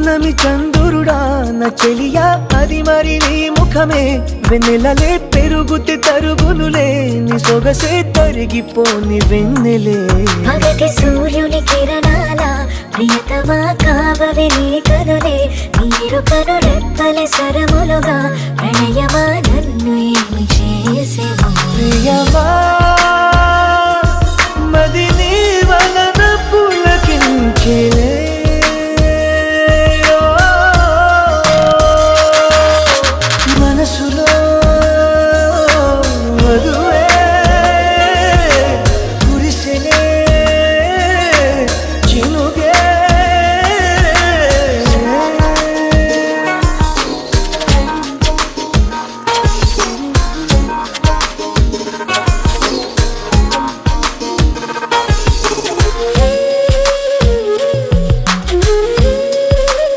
పున్నమి చందురుడా నా చెలియా అది మరి నీ ముఖమే వెన్నెలలే పెరుగుతి తరుగునులే నీ సొగసే తరిగిపోని వెన్నెలే పగటి సూర్యుని కిరణాల ప్రియతమా కావవి నీ కనులే నీరు కను రెప్పలే సరములుగా